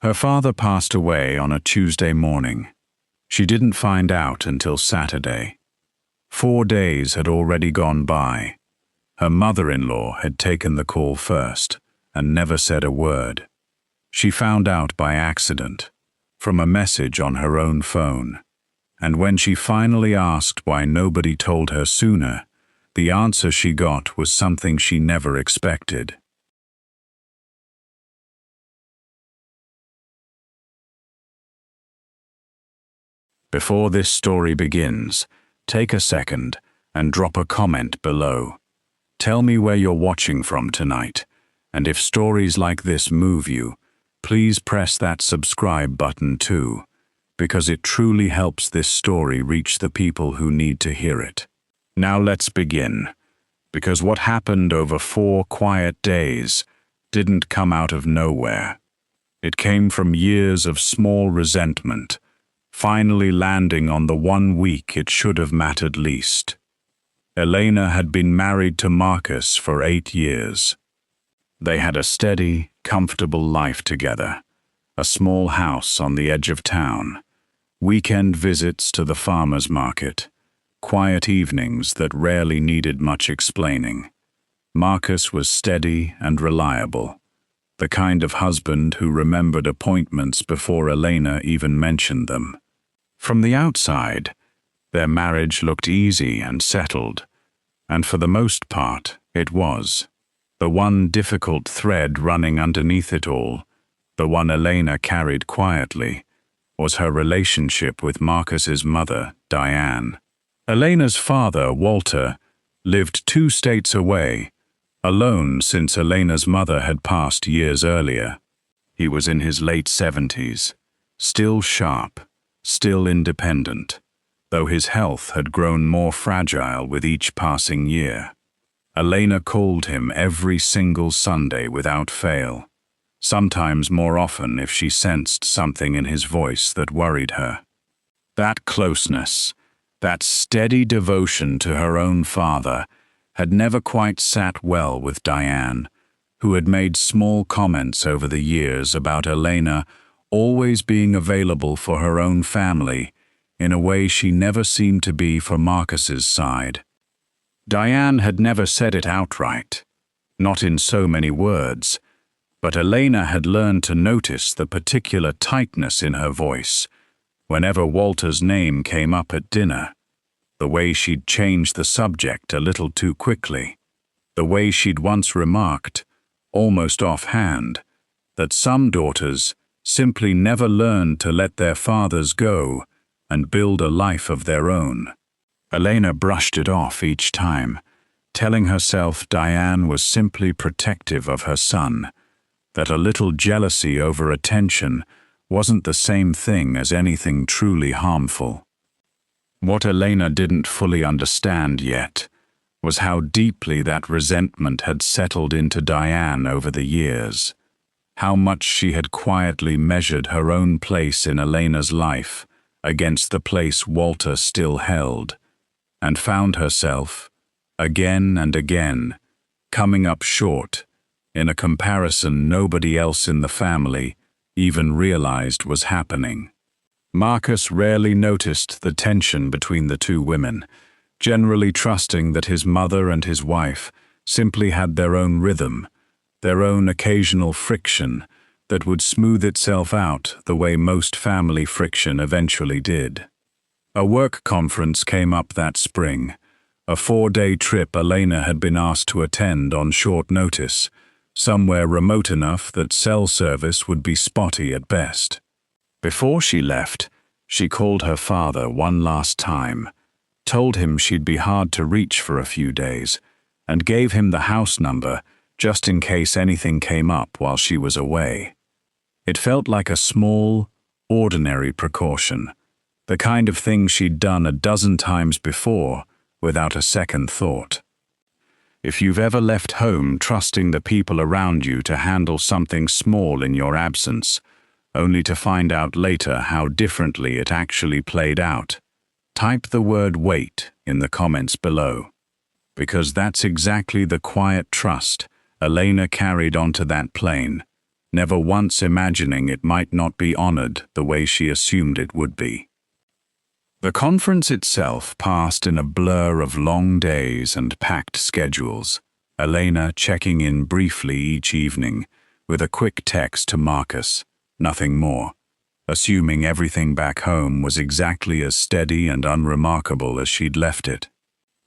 Her father passed away on a Tuesday morning. She didn't find out until Saturday. 4 days had already gone by. Her mother-in-law had taken the call first and never said a word. She found out by accident, from a message on her own phone. And when she finally asked why nobody told her sooner, the answer she got was something she never expected. Before this story begins, take a second and drop a comment below. Tell me where you're watching from tonight, and if stories like this move you, please press that subscribe button too, because it truly helps this story reach the people who need to hear it. Now let's begin, because what happened over 4 quiet days didn't come out of nowhere. It came from years of small resentment, finally landing on the 1 week it should have mattered least. Elena had been married to Marcus for 8 years. They had a steady, comfortable life together, a small house on the edge of town, weekend visits to the farmer's market, quiet evenings that rarely needed much explaining. Marcus was steady and reliable, the kind of husband who remembered appointments before Elena even mentioned them. From the outside, their marriage looked easy and settled, and for the most part, it was. The one difficult thread running underneath it all, the one Elena carried quietly, was her relationship with Marcus's mother, Diane. Elena's father, Walter, lived 2 states away, alone since Elena's mother had passed years earlier. He was in his late 70s, still sharp, still independent, though his health had grown more fragile with each passing year. Elena called him every single Sunday without fail, sometimes more often if she sensed something in his voice that worried her. That closeness, that steady devotion to her own father, had never quite sat well with Diane, who had made small comments over the years about Elena always being available for her own family in a way she never seemed to be for Marcus's side. Diane had never said it outright, not in so many words, but Elena had learned to notice the particular tightness in her voice whenever Walter's name came up at dinner, the way she'd changed the subject a little too quickly, the way she'd once remarked, almost offhand, that some daughters simply never learned to let their fathers go and build a life of their own. Elena brushed it off each time, telling herself Diane was simply protective of her son, that a little jealousy over attention wasn't the same thing as anything truly harmful. What Elena didn't fully understand yet was how deeply that resentment had settled into Diane over the years, how much she had quietly measured her own place in Elena's life against the place Walter still held, and found herself, again and again, coming up short in a comparison nobody else in the family even realized was happening. Marcus rarely noticed the tension between the 2 women, generally trusting that his mother and his wife simply had their own rhythm, their own occasional friction that would smooth itself out the way most family friction eventually did. A work conference came up that spring, a 4-day trip Elena had been asked to attend on short notice, somewhere remote enough that cell service would be spotty at best. Before she left, she called her father one last time, told him she'd be hard to reach for a few days, and gave him the house number just in case anything came up while she was away. It felt like a small, ordinary precaution, the kind of thing she'd done a dozen times before without a second thought. If you've ever left home trusting the people around you to handle something small in your absence, only to find out later how differently it actually played out, type the word "wait" in the comments below, because that's exactly the quiet trust Elena carried onto that plane, never once imagining it might not be honored the way she assumed it would be. The conference itself passed in a blur of long days and packed schedules, Elena checking in briefly each evening with a quick text to Marcus, nothing more, assuming everything back home was exactly as steady and unremarkable as she'd left it.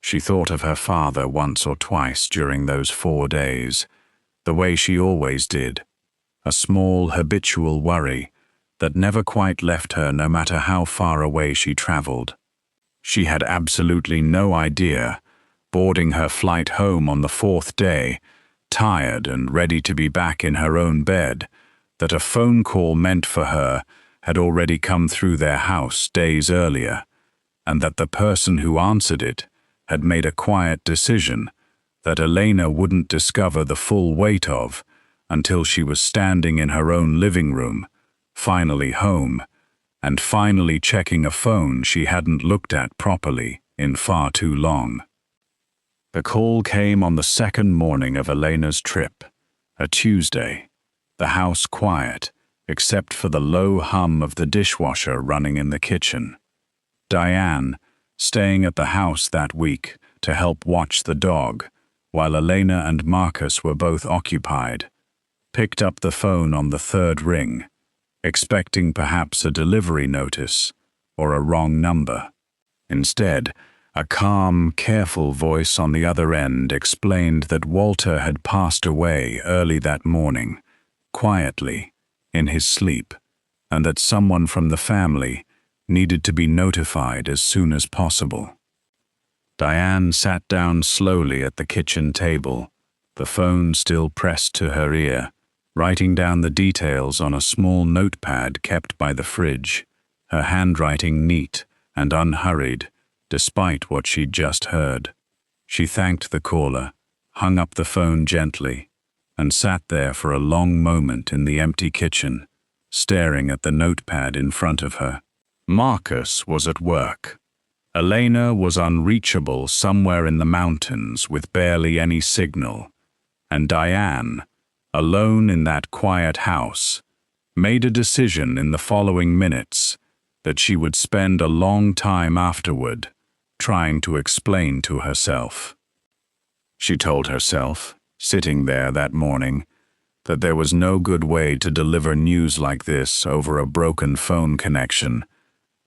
She thought of her father once or twice during those 4 days, the way she always did, a small habitual worry that never quite left her no matter how far away she traveled. She had absolutely no idea, boarding her flight home on the 4th day, tired and ready to be back in her own bed, that a phone call meant for her had already come through their house days earlier, and that the person who answered it had made a quiet decision that Elena wouldn't discover the full weight of until she was standing in her own living room, finally home, and finally checking a phone she hadn't looked at properly in far too long. The call came on the 2nd morning of Elena's trip, a Tuesday, the house quiet, except for the low hum of the dishwasher running in the kitchen. Diane, staying at the house that week to help watch the dog, while Elena and Marcus were both occupied, picked up the phone on the 3rd ring, expecting perhaps a delivery notice or a wrong number. Instead, a calm, careful voice on the other end explained that Walter had passed away early that morning, quietly, in his sleep, and that someone from the family needed to be notified as soon as possible. Diane sat down slowly at the kitchen table, the phone still pressed to her ear, writing down the details on a small notepad kept by the fridge, her handwriting neat and unhurried, despite what she'd just heard. She thanked the caller, hung up the phone gently, and sat there for a long moment in the empty kitchen, staring at the notepad in front of her. Marcus was at work. Elena was unreachable somewhere in the mountains with barely any signal, and Diane, alone in that quiet house, made a decision in the following minutes that she would spend a long time afterward trying to explain to herself. She told herself, sitting there that morning, that there was no good way to deliver news like this over a broken phone connection,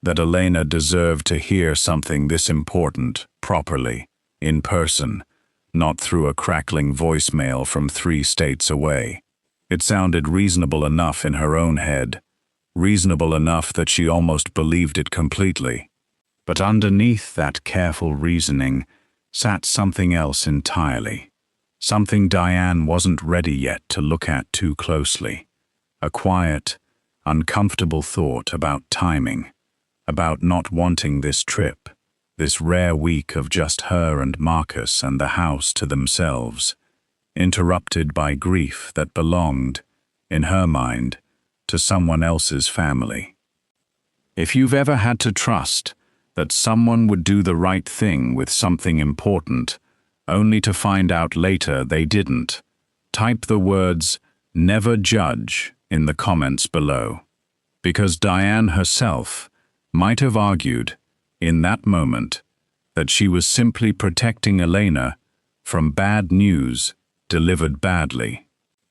that Elena deserved to hear something this important, properly, in person, not through a crackling voicemail from 3 states away. It sounded reasonable enough in her own head, reasonable enough that she almost believed it completely. But underneath that careful reasoning sat something else entirely, something Diane wasn't ready yet to look at too closely, a quiet, uncomfortable thought about timing, about not wanting this trip, this rare week of just her and Marcus and the house to themselves, interrupted by grief that belonged, in her mind, to someone else's family. If you've ever had to trust that someone would do the right thing with something important, only to find out later they didn't, type the words "never judge" in the comments below, because Diane herself might have argued, in that moment, that she was simply protecting Elena from bad news delivered badly.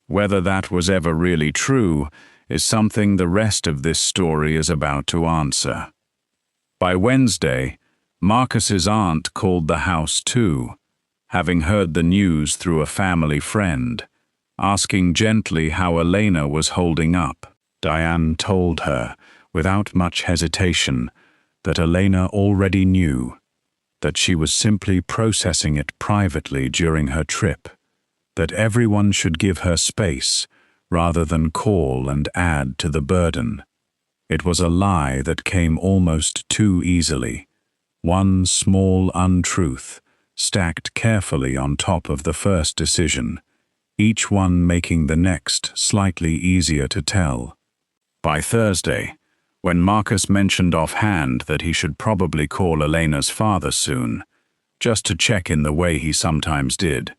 Whether that was ever really true is something the rest of this story is about to answer. By Wednesday, Marcus's aunt called the house too, having heard the news through a family friend, asking gently how Elena was holding up. Diane told her, without much hesitation, that Elena already knew, that she was simply processing it privately during her trip, that everyone should give her space rather than call and add to the burden. It was a lie that came almost too easily, one small untruth stacked carefully on top of the first decision, each one making the next slightly easier to tell. By Thursday, when Marcus mentioned offhand that he should probably call Elena's father soon, just to check in the way he sometimes did,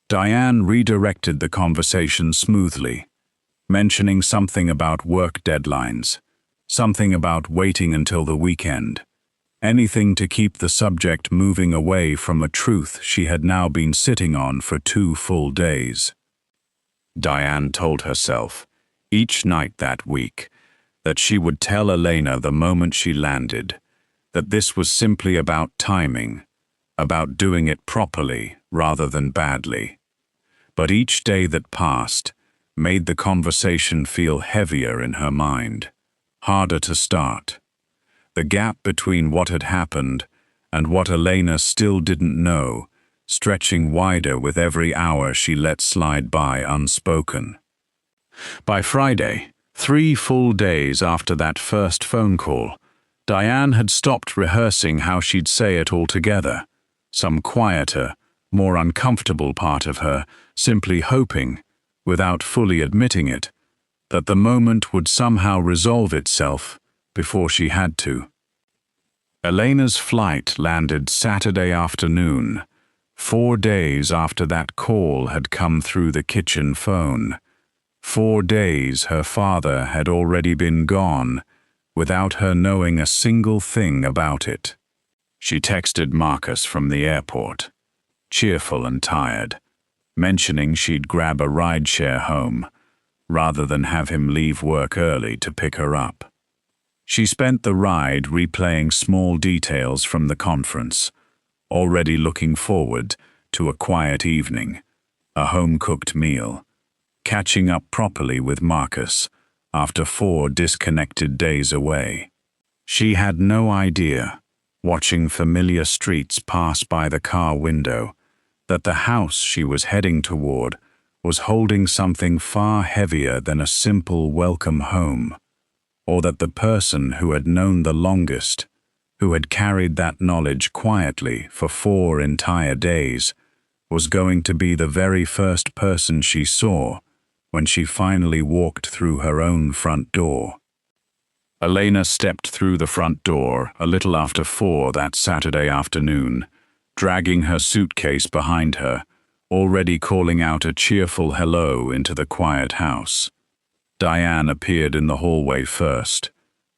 Diane redirected the conversation smoothly. mentioning something about work deadlines, something about waiting until the weekend, anything to keep the subject moving away from a truth she had now been sitting on for 2 full days. Diane told herself, each night that week, that she would tell Elena the moment she landed, that this was simply about timing, about doing it properly rather than badly. But each day that passed made the conversation feel heavier in her mind, harder to start. The gap between what had happened and what Elena still didn't know, stretching wider with every hour she let slide by unspoken. By Friday, 3 full days after that first phone call, Diane had stopped rehearsing how she'd say it all together, some quieter, more uncomfortable part of her simply hoping, without fully admitting it, that the moment would somehow resolve itself before she had to. Elena's flight landed Saturday afternoon, 4 days after that call had come through the kitchen phone. 4 days her father had already been gone, without her knowing a single thing about it. She texted Marcus from the airport, cheerful and tired, mentioning she'd grab a rideshare home, rather than have him leave work early to pick her up. She spent the ride replaying small details from the conference, already looking forward to a quiet evening, a home-cooked meal, catching up properly with Marcus after 4 disconnected days away. She had no idea, watching familiar streets pass by the car window, that the house she was heading toward was holding something far heavier than a simple welcome home, or that the person who had known the longest, who had carried that knowledge quietly for 4 entire days, was going to be the very first person she saw when she finally walked through her own front door. Elena stepped through the front door a little after 4 that Saturday afternoon, dragging her suitcase behind her, already calling out a cheerful hello into the quiet house. Diane appeared in the hallway first,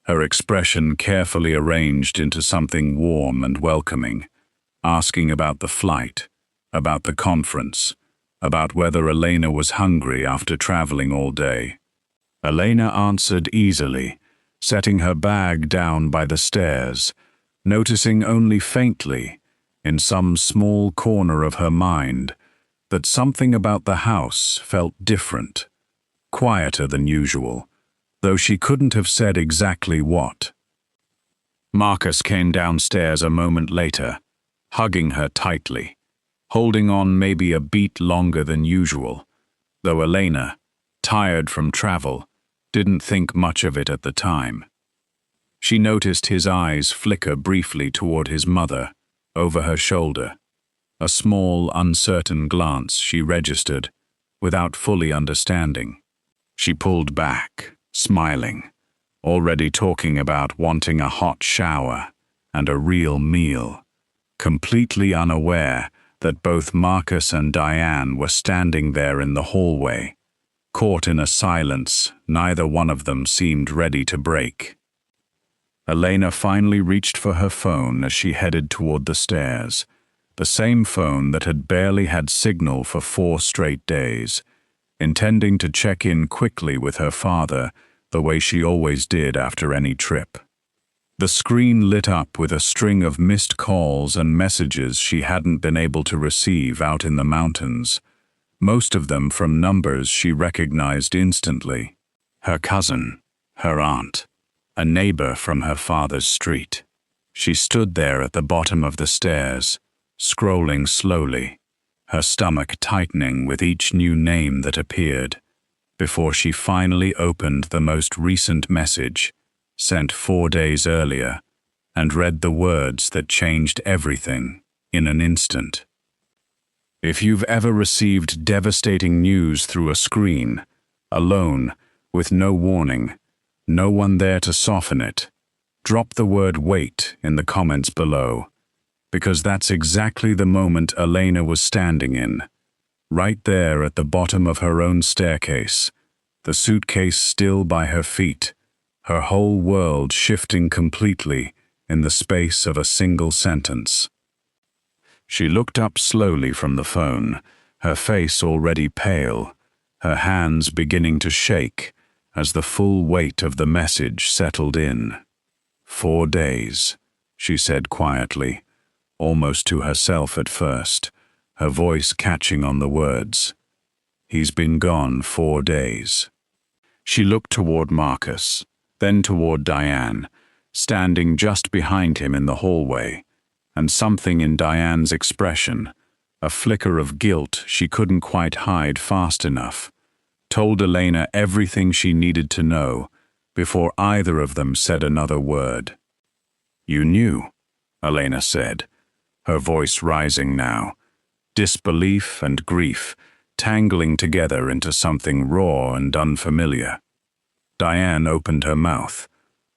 her expression carefully arranged into something warm and welcoming, asking about the flight, about the conference, about whether Elena was hungry after traveling all day. Elena answered easily, setting her bag down by the stairs, noticing only faintly, in some small corner of her mind, that something about the house felt different, quieter than usual, though she couldn't have said exactly what. Marcus came downstairs a moment later, hugging her tightly, holding on maybe a beat longer than usual, though Elena, tired from travel, didn't think much of it at the time. She noticed his eyes flicker briefly toward his mother, over her shoulder, a small, uncertain glance she registered, without fully understanding. She pulled back, smiling, already talking about wanting a hot shower and a real meal, completely unaware that both Marcus and Diane were standing there in the hallway, caught in a silence neither one of them seemed ready to break. Elena finally reached for her phone as she headed toward the stairs, the same phone that had barely had signal for 4 straight days, intending to check in quickly with her father the way she always did after any trip. The screen lit up with a string of missed calls and messages she hadn't been able to receive out in the mountains, most of them from numbers she recognized instantly. Her cousin, her aunt, a neighbor from her father's street. She stood there at the bottom of the stairs, scrolling slowly, her stomach tightening with each new name that appeared, before she finally opened the most recent message, sent 4 days earlier, and read the words that changed everything in an instant. If you've ever received devastating news through a screen, alone, with no warning, no one there to soften it, drop the word "wait" in the comments below, because that's exactly the moment Elena was standing in, right there at the bottom of her own staircase, the suitcase still by her feet, her whole world shifting completely in the space of a single sentence. She looked up slowly from the phone, her face already pale, her hands beginning to shake as the full weight of the message settled in. 4 days, she said quietly, almost to herself at first, her voice catching on the words. He's been gone 4 days. She looked toward Marcus, then toward Diane, standing just behind him in the hallway, and something in Diane's expression, a flicker of guilt she couldn't quite hide fast enough, told Elena everything she needed to know before either of them said another word. You knew, Elena said, her voice rising now, disbelief and grief tangling together into something raw and unfamiliar. Diane opened her mouth,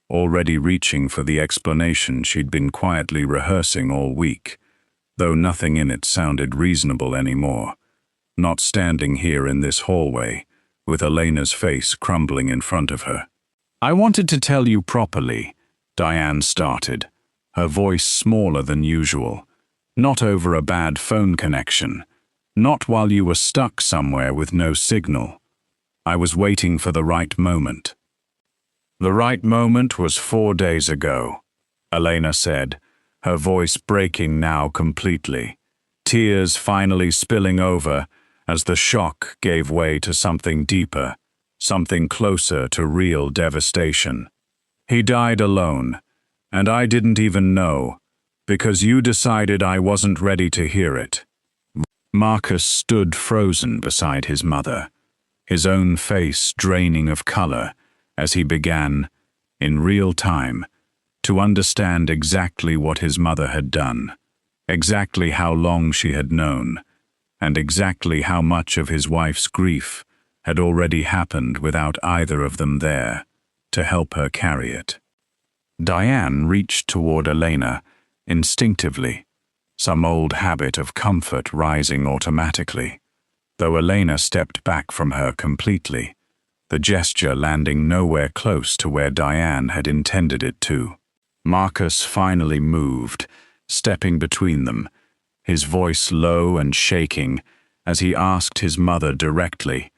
already reaching for the explanation she'd been quietly rehearsing all week, though nothing in it sounded reasonable anymore, not standing here in this hallway, with Elena's face crumbling in front of her. I wanted to tell you properly, Diane started, her voice smaller than usual, not over a bad phone connection, not while you were stuck somewhere with no signal. I was waiting for the right moment. The right moment was 4 days ago, Elena said, her voice breaking now completely, tears finally spilling over as the shock gave way to something deeper, something closer to real devastation. He died alone, and I didn't even know, because you decided I wasn't ready to hear it. Marcus stood frozen beside his mother, his own face draining of color as he began, in real time, to understand exactly what his mother had done, exactly how long she had known, and exactly how much of his wife's grief had already happened without either of them there to help her carry it. Diane reached toward Elena instinctively, some old habit of comfort rising automatically, though Elena stepped back from her completely, the gesture landing nowhere close to where Diane had intended it to. Marcus finally moved, stepping between them, his voice low and shaking as he asked his mother directly,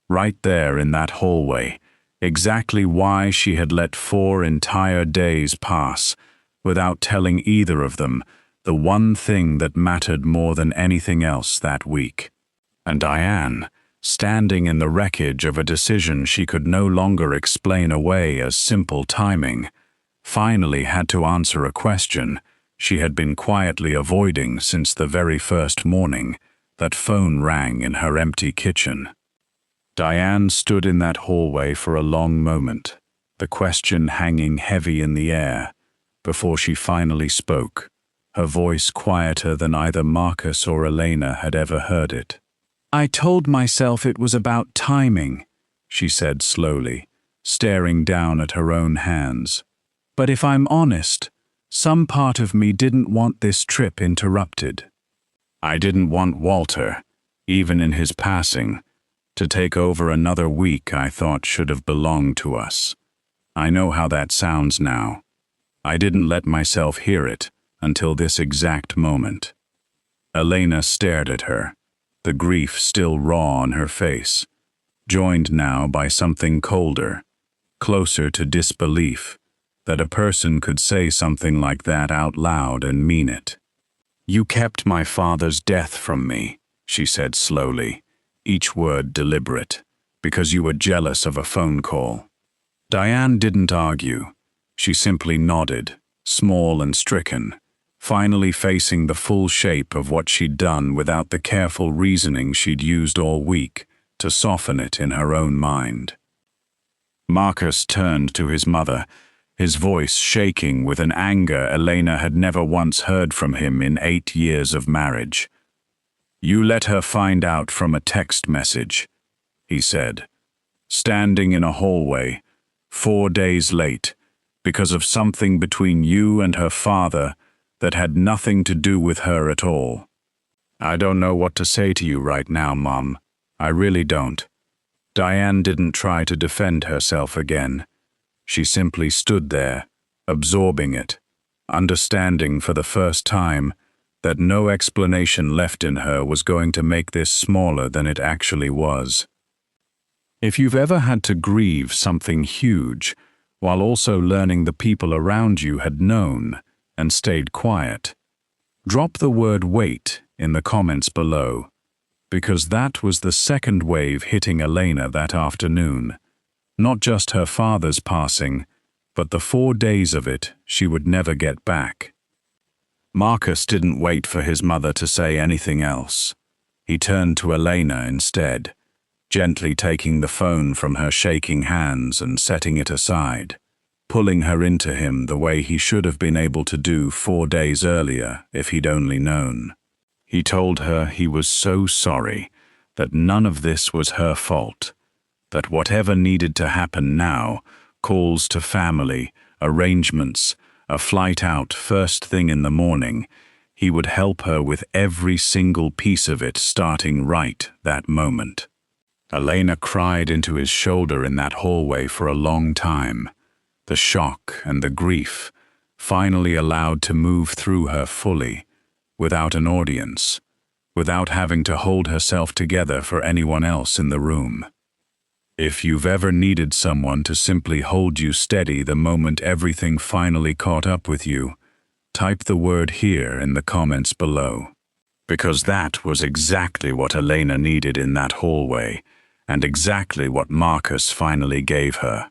right there in that hallway, exactly why she had let 4 entire days pass without telling either of them the one thing that mattered more than anything else that week. And Diane, standing in the wreckage of a decision she could no longer explain away as simple timing, finally had to answer a question she had been quietly avoiding since the very first morning that phone rang in her empty kitchen. Diane stood in that hallway for a long moment, the question hanging heavy in the air, before she finally spoke, her voice quieter than either Marcus or Elena had ever heard it. I told myself it was about timing, she said slowly, staring down at her own hands. But if I'm honest, some part of me didn't want this trip interrupted. I didn't want Walter, even in his passing, to take over another week I thought should have belonged to us. I know how that sounds now. I didn't let myself hear it until this exact moment. Elena stared at her, the grief still raw on her face, joined now by something colder, closer to disbelief, that a person could say something like that out loud and mean it. You kept my father's death from me, she said slowly, each word deliberate, because you were jealous of a phone call. Diane didn't argue. She simply nodded, small and stricken, finally facing the full shape of what she'd done without the careful reasoning she'd used all week to soften it in her own mind. Marcus turned to his mother, his voice shaking with an anger Elena had never once heard from him in 8 years of marriage. You let her find out from a text message, he said, standing in a hallway, 4 days late, because of something between you and her father that had nothing to do with her at all. I don't know what to say to you right now, Mom. I really don't. Diane didn't try to defend herself again. She simply stood there, absorbing it, understanding for the first time that no explanation left in her was going to make this smaller than it actually was. If you've ever had to grieve something huge while also learning the people around you had known and stayed quiet, drop the word wait in the comments below, because that was the second wave hitting Elena that afternoon. Not just her father's passing, but the 4 days of it she would never get back. Marcus didn't wait for his mother to say anything else. He turned to Elena instead, gently taking the phone from her shaking hands and setting it aside, pulling her into him the way he should have been able to do 4 days earlier if he'd only known. He told her he was so sorry, that none of this was her fault, that whatever needed to happen now, calls to family, arrangements, a flight out first thing in the morning, he would help her with every single piece of it starting right that moment. Elena cried into his shoulder in that hallway for a long time, the shock and the grief finally allowed to move through her fully, without an audience, without having to hold herself together for anyone else in the room. If you've ever needed someone to simply hold you steady the moment everything finally caught up with you, type the word here in the comments below. Because that was exactly what Elena needed in that hallway, and exactly what Marcus finally gave her,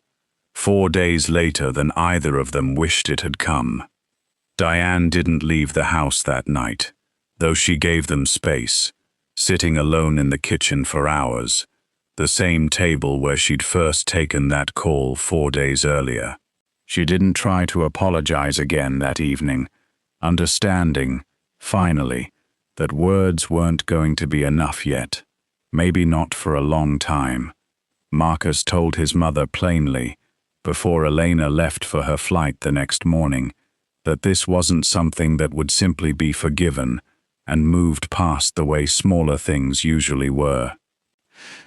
4 days later than either of them wished it had come. Diane didn't leave the house that night, though she gave them space, sitting alone in the kitchen for hours, the same table where she'd first taken that call 4 days earlier. She didn't try to apologize again that evening, understanding, finally, that words weren't going to be enough yet, maybe not for a long time. Marcus told his mother plainly, before Elena left for her flight the next morning, that this wasn't something that would simply be forgiven and moved past the way smaller things usually were.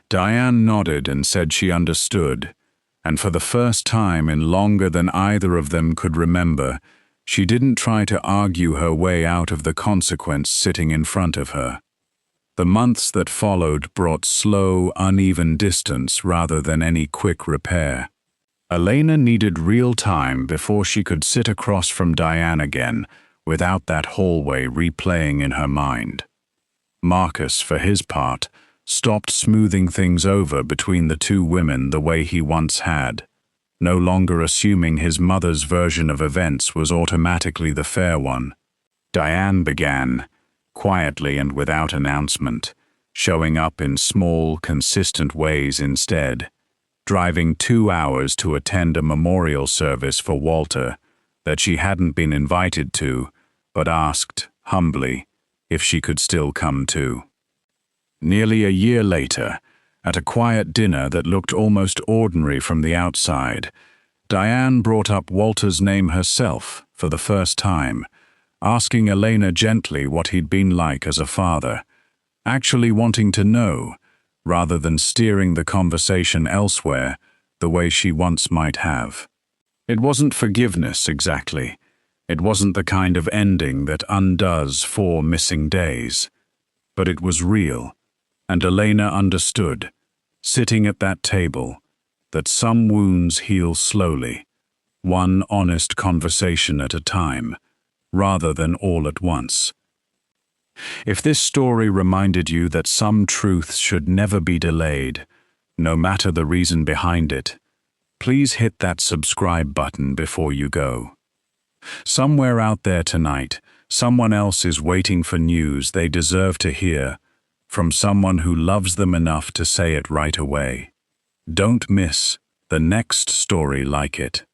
Diane nodded and said she understood, and for the first time in longer than either of them could remember, she didn't try to argue her way out of the consequence sitting in front of her. The months that followed brought slow, uneven distance rather than any quick repair. Elena needed real time before she could sit across from Diane again without that hallway replaying in her mind. Marcus, for his part, stopped smoothing things over between the two women the way he once had, no longer assuming his mother's version of events was automatically the fair one. Diane began, quietly and without announcement, showing up in small, consistent ways instead, driving 2 hours to attend a memorial service for Walter that she hadn't been invited to, but asked, humbly, if she could still come too. Nearly a year later, at a quiet dinner that looked almost ordinary from the outside, Diane brought up Walter's name herself for the first time, asking Elena gently what he'd been like as a father, actually wanting to know, rather than steering the conversation elsewhere the way she once might have. It wasn't forgiveness exactly. It wasn't the kind of ending that undoes 4 missing days. But it was real. And Elena understood, sitting at that table, that some wounds heal slowly, one honest conversation at a time, rather than all at once. If this story reminded you that some truths should never be delayed, no matter the reason behind it, please hit that subscribe button before you go. Somewhere out there tonight, someone else is waiting for news they deserve to hear, from someone who loves them enough to say it right away. Don't miss the next story like it.